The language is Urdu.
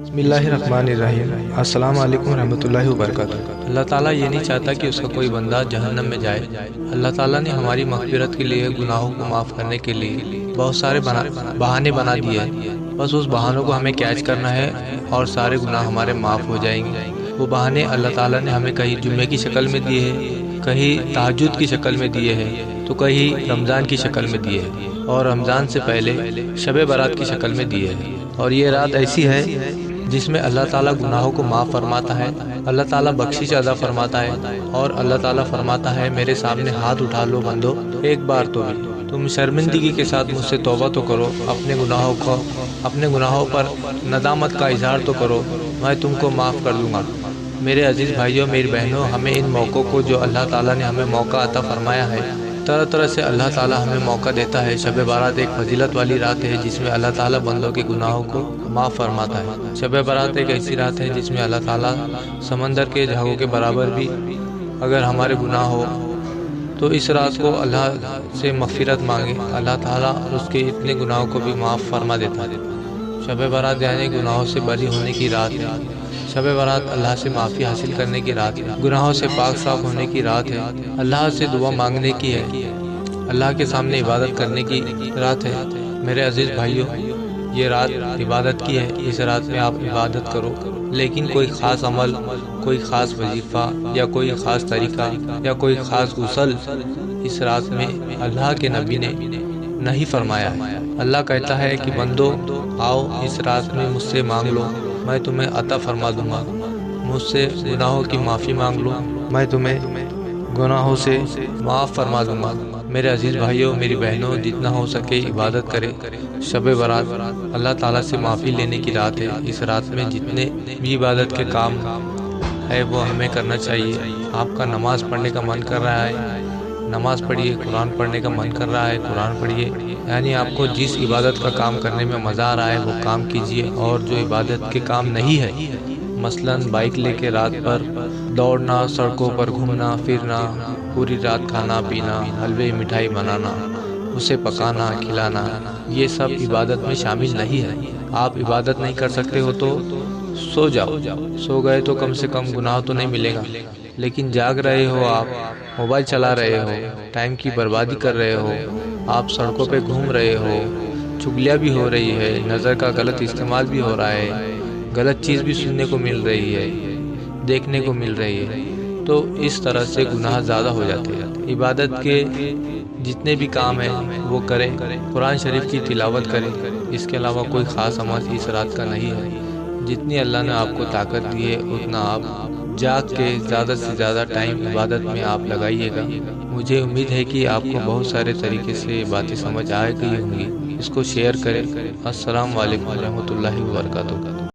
بسم اللہ الرحمن الرحیم۔ السلام علیکم ورحمۃ اللہ وبرکاتہ۔ اللہ تعالیٰ یہ نہیں چاہتا کہ اس کا کوئی بندہ جہنم میں جائے۔ اللہ تعالیٰ نے ہماری مغفرت کے لیے، گناہوں کو معاف کرنے کے لیے بہت سارے بہانے بنا دیے ہیں۔ بس اس بہانوں کو ہمیں کیچ کرنا ہے اور سارے گناہ ہمارے معاف ہو جائیں گے۔ وہ بہانے اللہ تعالیٰ نے ہمیں کہیں جمعے کی شکل میں دیے ہیں، کہیں تہجد کی شکل میں دیے ہیں، تو کہیں رمضان کی شکل میں دیے ہیں، اور رمضان سے پہلے شب برات کی شکل میں دیے ہیں۔ اور یہ رات ایسی ہے جس میں اللہ تعالیٰ گناہوں کو معاف فرماتا ہے، اللہ تعالیٰ بخشش عطا فرماتا ہے، اور اللہ تعالیٰ فرماتا ہے میرے سامنے ہاتھ اٹھا لو بندو، ایک بار تو بھی تم شرمندگی کے ساتھ مجھ سے توبہ تو کرو، اپنے گناہوں پر ندامت کا اظہار تو کرو، میں تم کو معاف کر دوں گا۔ میرے عزیز بھائیوں، میری بہنوں، ہمیں ان موقعوں کو جو اللہ تعالیٰ نے ہمیں موقع عطا فرمایا ہے، طرح طرح سے اللہ تعالیٰ ہمیں موقع دیتا ہے۔ شب برات ایک فضیلت والی رات ہے جس میں اللہ تعالیٰ بندوں کے گناہوں کو معاف فرماتا ہے۔ شب برات ایک ایسی رات ہے جس میں اللہ تعالیٰ سمندر کے جھاگوں کے برابر بھی اگر ہمارے گناہ ہو تو اس رات کو اللہ سے مغفرت مانگے، اللہ تعالیٰ اس کے اتنے گناہوں کو بھی معاف فرما دیتا ہے۔ شب برات یعنی گناہوں سے بری ہونے کی رات ہے۔ شب برات اللہ سے معافی حاصل کرنے کی رات ہے، گناہوں سے پاک صاف ہونے کی رات ہے، اللہ سے دعا مانگنے کی ہے، اللہ کے سامنے عبادت کرنے کی رات ہے۔ میرے عزیز بھائیوں، یہ رات عبادت کی ہے۔ اس رات میں آپ عبادت کرو، لیکن کوئی خاص عمل، کوئی خاص وظیفہ یا کوئی خاص طریقہ یا کوئی خاص غسل اس رات میں اللہ کے نبی نے نہیں فرمایا ہے۔ اللہ کہتا ہے کہ بندو آؤ، اس رات میں مجھ سے مانگ لو، میں تمہیں عطا فرما دوں گا، مجھ سے گناہوں کی معافی مانگ لو، میں تمہیں گناہوں سے معاف فرما دوں گا۔ میرے عزیز بھائیوں، میری بہنوں، جتنا ہو سکے عبادت کرے۔ شب برات اللہ تعالیٰ سے معافی لینے کی رات ہے۔ اس رات میں جتنے بھی عبادت کے کام ہے وہ ہمیں کرنا چاہیے۔ آپ کا نماز پڑھنے کا من کر رہا ہے، نماز پڑھیے، قرآن پڑھنے کا من کر رہا ہے، قرآن پڑھیے، یعنی آپ کو جس عبادت کا کام کرنے میں مزہ آ رہا ہے وہ کام کیجیے، اور جو عبادت کے کام نہیں ہے، مثلاً بائک لے کے رات پر دوڑنا، سڑکوں پر گھومنا پھرنا، پوری رات کھانا پینا، حلوے مٹھائی بنانا، اسے پکانا کھلانا، یہ سب عبادت میں شامل نہیں ہے۔ آپ عبادت نہیں کر سکتے ہو تو سو جاؤ، سو گئے تو کم سے کم گناہ تو نہیں ملے گا، لیکن جاگ رہے ہو، آپ موبائل چلا رہے ہو، ٹائم کی بربادی کر رہے ہو، آپ سڑکوں پہ گھوم رہے ہو، چغلیاں بھی ہو رہی ہے، نظر کا غلط استعمال بھی ہو رہا ہے، غلط چیز بھی سننے کو مل رہی ہے، دیکھنے کو مل رہی ہے، تو اس طرح سے گناہ زیادہ ہو جاتے ہیں۔ عبادت کے جتنے بھی کام ہیں وہ کریں، قرآن شریف کی تلاوت کریں، اس کے علاوہ کوئی خاص عمل اس رات کا نہیں ہے۔ جتنی اللہ نے آپ کو طاقت دی ہے اتنا آپ جاگ کے زیادہ سے زیادہ ٹائم عبادت میں آپ لگائیے گا۔ مجھے امید ہے کہ آپ کو بہت سارے طریقے سے باتیں سمجھ آ گئی ہوں گی۔ اس کو شیئر کریں۔ السلام علیکم ورحمۃ اللہ وبرکاتہ۔